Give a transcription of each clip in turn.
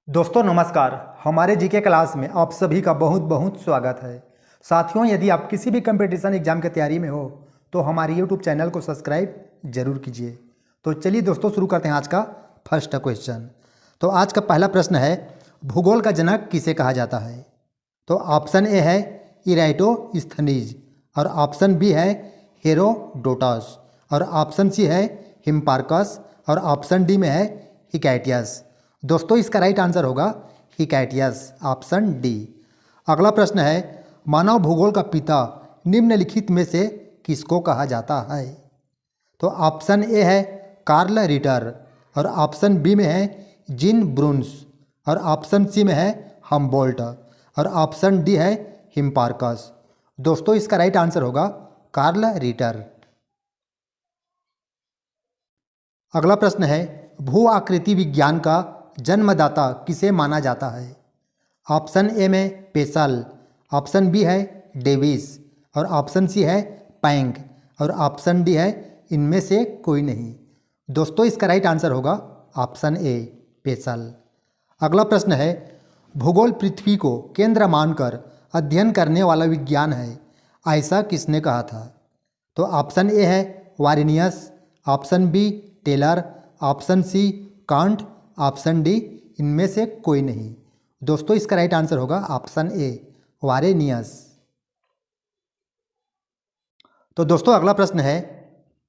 दोस्तों नमस्कार। हमारे जीके क्लास में आप सभी का बहुत बहुत स्वागत है। साथियों, यदि आप किसी भी कंपटीशन एग्जाम की तैयारी में हो तो हमारे यूट्यूब चैनल को सब्सक्राइब जरूर कीजिए। तो चलिए दोस्तों शुरू करते हैं आज का फर्स्ट क्वेश्चन। तो आज का पहला प्रश्न है, भूगोल का जनक किसे कहा जाता है? तो ऑप्शन ए है इराटोस्थनीज, और ऑप्शन बी है हेरोडोटस, और ऑप्शन सी है हिप्पारकस, और ऑप्शन डी में है हिकैटियस। दोस्तों इसका राइट आंसर होगा हिकैटियस, ऑप्शन डी। अगला प्रश्न है, मानव भूगोल का पिता निम्नलिखित में से किसको कहा जाता है? तो ऑप्शन ए है कार्ल रिटर, और ऑप्शन बी में है जीन ब्रून्स, और ऑप्शन सी में है हम्बोल्ट, और ऑप्शन डी है हिप्पारकस। दोस्तों इसका राइट आंसर होगा कार्ल रिटर। अगला प्रश्न है, भू आकृति विज्ञान का जन्मदाता किसे माना जाता है? ऑप्शन ए में पेसल, ऑप्शन बी है डेविस, और ऑप्शन सी है पैंक, और ऑप्शन डी है इनमें से कोई नहीं। दोस्तों इसका राइट आंसर होगा ऑप्शन ए पेसल। अगला प्रश्न है, भूगोल पृथ्वी को केंद्र मानकर अध्ययन करने वाला विज्ञान है, ऐसा किसने कहा था? तो ऑप्शन ए है Varenius, option B Taylor, option C Kant, option D इनमें से कोई नहीं। दोस्तों इसका राइट आंसर होगा ऑप्शन ए वारेनियस। तो दोस्तों अगला प्रश्न है,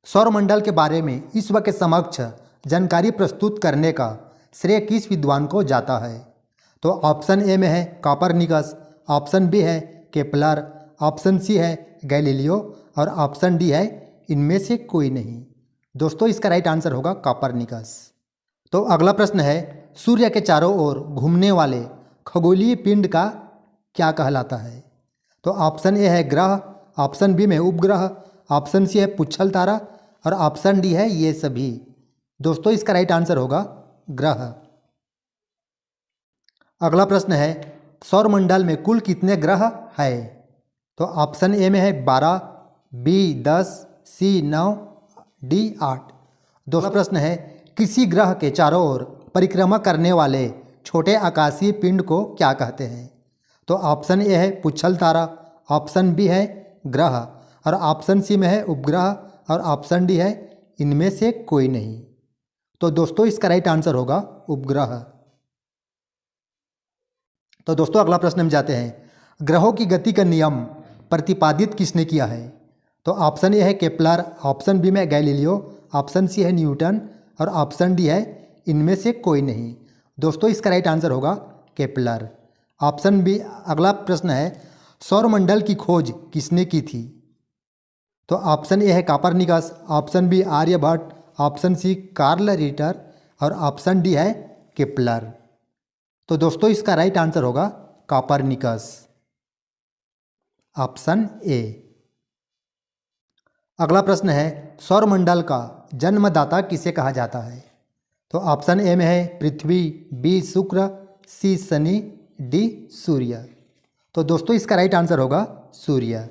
सौरमंडल के बारे में विश्व के समक्ष जानकारी प्रस्तुत करने का श्रेय किस विद्वान को जाता है? तो ऑप्शन ए में है कॉपरनिकस, ऑप्शन बी है केपलर, ऑप्शन सी है गैलीलियो, और ऑप्शन डी है इनमें से कोई नहीं। दोस्तों इसका राइट आंसर होगा कॉपरनिकस। तो अगला प्रश्न है, सूर्य के चारों ओर घूमने वाले खगोलीय पिंड का क्या कहलाता है? तो ऑप्शन ए है ग्रह, ऑप्शन बी में उपग्रह, ऑप्शन सी है पुच्छल तारा, और ऑप्शन डी है ये सभी। दोस्तों इसका राइट आंसर होगा ग्रह। अगला प्रश्न है, सौरमंडल में कुल कितने ग्रह है? तो ऑप्शन ए में है 12, बी 10, सी 9, डी 8। दूसरा प्रश्न है, किसी ग्रह के चारों ओर परिक्रमा करने वाले छोटे आकाशीय पिंड को क्या कहते हैं? तो ऑप्शन ए है पुच्छल तारा, ऑप्शन बी है ग्रह, और ऑप्शन सी में है उपग्रह, और ऑप्शन डी है इनमें से कोई नहीं। तो दोस्तों इसका राइट आंसर होगा उपग्रह। तो दोस्तों अगला प्रश्न हम जाते हैं, ग्रहों की गति का नियम प्रतिपादित किसने किया है? तो ऑप्शन ए है केपलर, ऑप्शन बी में गैलीलियो, ऑप्शन सी है न्यूटन, और ऑप्शन डी है इनमें से कोई नहीं। दोस्तों इसका राइट आंसर होगा केपलर, ऑप्शन बी। अगला प्रश्न है, सौरमंडल की खोज किसने की थी? तो ऑप्शन ए है Copernicus, option B Aryabhata, option C Carl Ritter, और ऑप्शन डी है केपलर। तो दोस्तों इसका राइट आंसर होगा कॉपरनिकस, ऑप्शन ए। अगला प्रश्न है, सौरमंडल का जन्मदाता किसे कहा जाता है? तो ऑप्शन ए में है पृथ्वी, बी शुक्र, सी शनि, डी सूर्य। तो दोस्तों इसका राइट आंसर होगा सूर्य।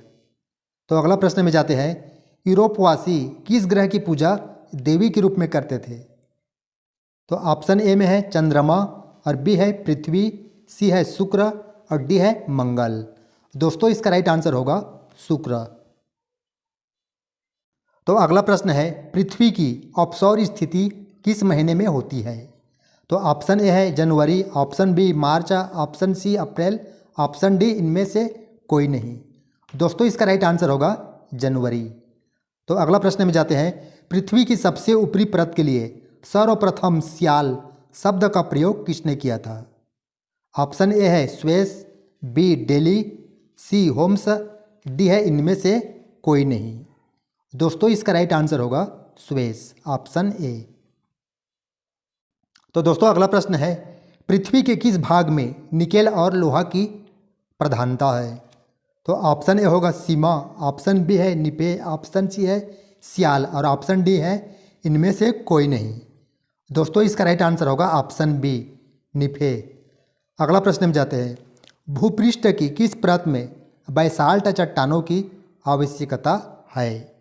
तो अगला प्रश्न में जाते हैं, यूरोपवासी किस ग्रह की पूजा देवी के रूप में करते थे? तो ऑप्शन ए में है चंद्रमा, और बी है पृथ्वी, सी है शुक्र, और डी है मंगल। दोस्तों इसका राइट आंसर होगा शुक्र। तो अगला प्रश्न है, पृथ्वी की ऑफशोर स्थिति किस महीने में होती है? तो ऑप्शन ए है जनवरी, ऑप्शन बी मार्च, ऑप्शन सी अप्रैल, ऑप्शन डी इनमें से कोई नहीं। दोस्तों इसका राइट आंसर होगा जनवरी। तो अगला प्रश्न में जाते हैं, पृथ्वी की सबसे ऊपरी परत के लिए सर्वप्रथम सियाल शब्द का प्रयोग किसने किया था? ऑप्शन ए है स्वेस, बी डेली, सी होम्स, डी है इनमें से कोई नहीं। दोस्तों इसका राइट आंसर होगा स्वेस, ऑप्शन ए। तो दोस्तों अगला प्रश्न है, पृथ्वी के किस भाग में निकेल और लोहा की प्रधानता है? तो ऑप्शन ए होगा सीमा, ऑप्शन बी है निपे, ऑप्शन सी है सियाल, और ऑप्शन डी है इनमें से कोई नहीं। दोस्तों इसका राइट आंसर होगा ऑप्शन बी निफे। अगला प्रश्न में जाते हैं, भूपृष्ठ की किस परत में बैसाल्ट चट्टानों की आवश्यकता है?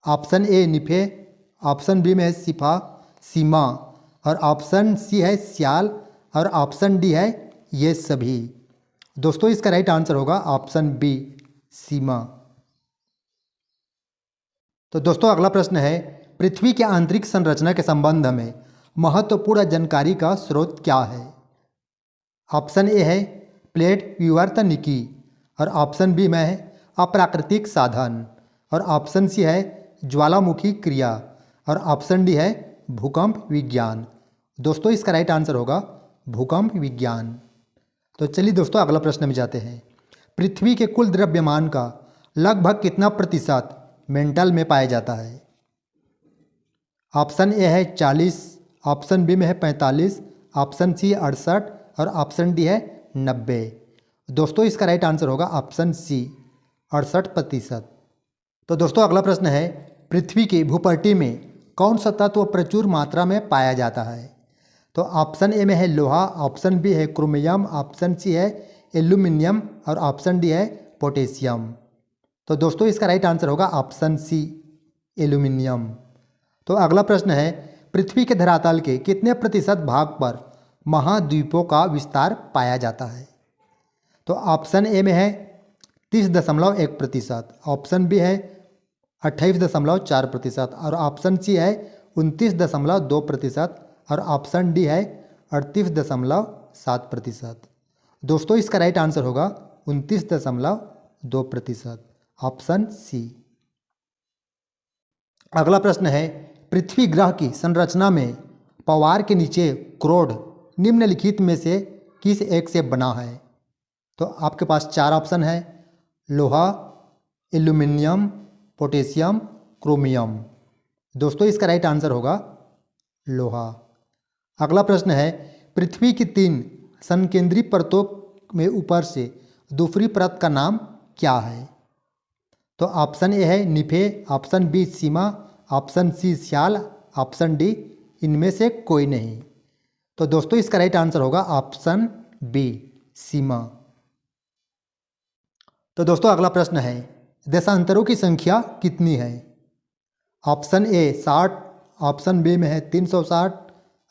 Option A nife, option B में है सिफा सीमा, और ऑप्शन सी है सियाल, और ऑप्शन डी है ये सभी। दोस्तों इसका राइट आंसर होगा ऑप्शन बी सीमा। तो दोस्तों अगला प्रश्न है, पृथ्वी के आंतरिक संरचना के संबंध में महत्वपूर्ण जानकारी का स्रोत क्या है? ऑप्शन ए है प्लेट विवर्तनिकी, और ऑप्शन बी में है अप्राकृतिक साधन, और ऑप्शन सी है ज्वालामुखी क्रिया, और ऑप्शन डी है भूकंप विज्ञान। दोस्तों इसका राइट आंसर होगा भूकंप विज्ञान। तो चलिए दोस्तों अगला प्रश्न में जाते हैं। पृथ्वी के कुल द्रव्यमान का लगभग कितना प्रतिशत मेंटल में पाया जाता है? ऑप्शन ए है 40, ऑप्शन बी में है 45, ऑप्शन सी 68 और ऑप्शन डी है 90। दोस्तों इसका राइट आंसर होगा ऑप्शन सी 68%। तो दोस्तों अगला प्रश्न है, पृथ्वी की भूपट्टी में कौन सा तत्व प्रचुर मात्रा में पाया जाता है? तो ऑप्शन ए में है लोहा, ऑप्शन बी है क्रोमियम, ऑप्शन सी है एल्यूमिनियम और ऑप्शन डी है पोटेशियम। तो दोस्तों इसका राइट आंसर होगा ऑप्शन सी एल्यूमिनियम। तो अगला प्रश्न है, पृथ्वी के धरातल के कितने प्रतिशत भाग पर महाद्वीपों का विस्तार पाया जाता है? तो ऑप्शन ए में है 30.1%, ऑप्शन बी है 28.4% और ऑप्शन सी है 29.2% और ऑप्शन डी है 38.7%। दोस्तों इसका राइट आंसर होगा 29.2%, ऑप्शन सी। अगला प्रश्न है, पृथ्वी ग्रह की संरचना में पवार के नीचे क्रोड निम्नलिखित में से किस एक से बना है? तो आपके पास 4 ऑप्शन है, लोहा, एल्यूमिनियम, पोटेशियम, क्रोमियम। दोस्तों इसका राइट आंसर होगा लोहा। अगला प्रश्न है, पृथ्वी की 3 संकेंद्री परतों में ऊपर से दूसरी परत का नाम क्या है? तो ऑप्शन ए है निफे, ऑप्शन बी सीमा, ऑप्शन सी श्याल, ऑप्शन डी इनमें से कोई नहीं। तो दोस्तों इसका राइट आंसर होगा ऑप्शन बी सीमा। तो दोस्तों अगला प्रश्न है, देशांतरों की संख्या कितनी है? ऑप्शन ए 60, ऑप्शन बी में है 360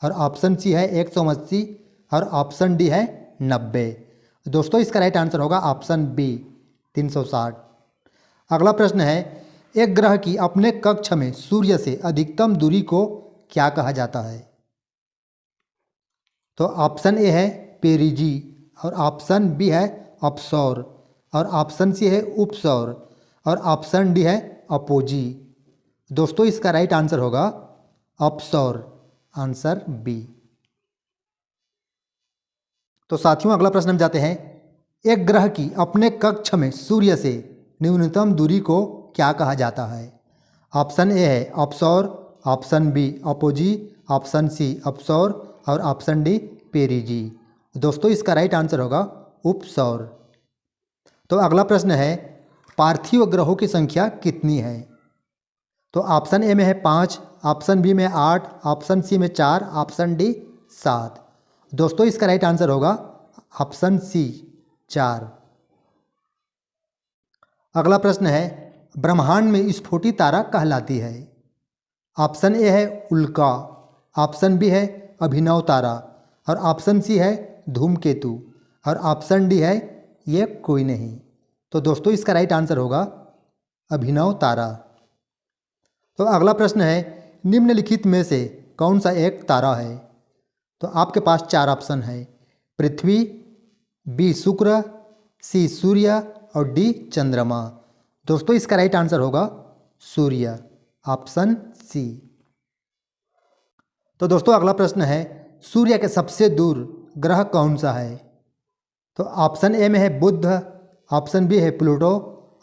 और ऑप्शन सी है 180 और ऑप्शन डी है 90। दोस्तों इसका राइट आंसर होगा ऑप्शन बी 360। अगला प्रश्न है, एक ग्रह की अपने कक्ष में सूर्य से अधिकतम दूरी को क्या कहा जाता है? तो ऑप्शन ए है पेरिजी और ऑप्शन बी है अपसौर और ऑप्शन सी है उपसौर और ऑप्शन डी है अपोजी। दोस्तों इसका राइट आंसर होगा अपसौर, आंसर बी। तो साथियों अगला प्रश्न हम जाते हैं, एक ग्रह की अपने कक्ष में सूर्य से न्यूनतम दूरी को क्या कहा जाता है? ऑप्शन ए है अपसौर, option B apogee, option C अपसौर और ऑप्शन डी पेरिजी। दोस्तों इसका राइट आंसर होगा उपसौर। तो अगला प्रश्न है, पार्थिव ग्रहों की संख्या कितनी है? तो ऑप्शन ए में है 5, ऑप्शन बी में 8, ऑप्शन सी में 4, ऑप्शन डी 7। दोस्तों इसका राइट आंसर होगा ऑप्शन सी 4। अगला प्रश्न है, ब्रह्मांड में स्फोटित तारा कहलाती है? ऑप्शन ए है उल्का, ऑप्शन बी है अभिनव तारा और ऑप्शन सी है धूमकेतु और ऑप्शन डी है ये कोई नहीं। तो दोस्तों इसका राइट आंसर होगा अभिनव तारा। तो अगला प्रश्न है, निम्नलिखित में से कौन सा एक तारा है? तो आपके पास 4 ऑप्शन है, पृथ्वी, बी शुक्र, सी सूर्य और डी चंद्रमा। दोस्तों इसका राइट आंसर होगा सूर्य, ऑप्शन सी। तो दोस्तों अगला प्रश्न है, सूर्य के सबसे दूर ग्रह कौन सा है? तो ऑप्शन ए में है बुध, ऑप्शन बी है प्लूटो,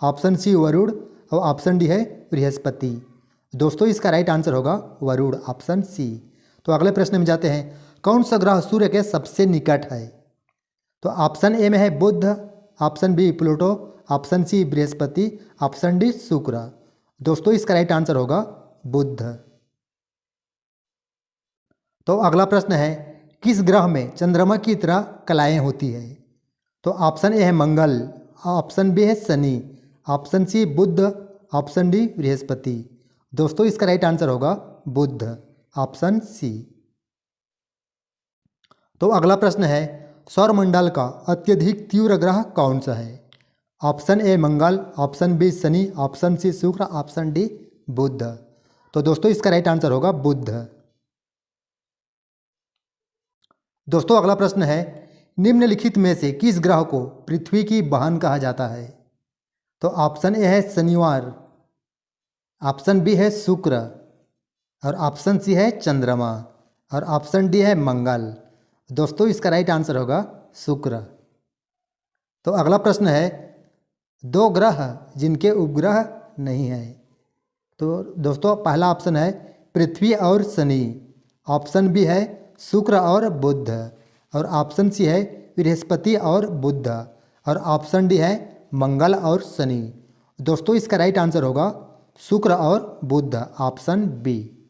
ऑप्शन सी वरुण और ऑप्शन डी है बृहस्पति। दोस्तों इसका राइट आंसर होगा वरुण, ऑप्शन सी। तो अगले प्रश्न में जाते हैं, कौन सा ग्रह सूर्य के सबसे निकट है? तो ऑप्शन ए में है Budh, option B Pluto, option C Brihaspati, option D Shukra. दोस्तों इसका राइट आंसर होगा बुध। तो अगला प्रश्न है, किस ग्रह में चंद्रमा की तरह कलाएं होती है? तो ऑप्शन ए है मंगल, ऑप्शन बी है शनि, ऑप्शन सी बुध, ऑप्शन डी बृहस्पति। दोस्तों इसका राइट आंसर होगा बुध, ऑप्शन सी। तो अगला प्रश्न है, सौरमंडल का अत्यधिक तीव्र ग्रह कौन सा है? ऑप्शन ए मंगल, ऑप्शन बी शनि, ऑप्शन सी शुक्र, ऑप्शन डी बुध। तो दोस्तों इसका राइट आंसर होगा बुध। दोस्तों अगला प्रश्न है, निम्नलिखित में से किस ग्रह को पृथ्वी की बहन कहा जाता है? तो ऑप्शन ए है शनिवार, ऑप्शन बी है शुक्र और ऑप्शन सी है चंद्रमा और ऑप्शन डी है मंगल। दोस्तों इसका राइट आंसर होगा शुक्र। तो अगला प्रश्न है, दो ग्रह जिनके उपग्रह नहीं है। तो दोस्तों पहला ऑप्शन है पृथ्वी और शनि, ऑप्शन बी है शुक्र और बुध और ऑप्शन सी है बृहस्पति और बुध और ऑप्शन डी है मंगल और शनि। दोस्तों इसका राइट आंसर होगा शुक्र और बुध, ऑप्शन बी।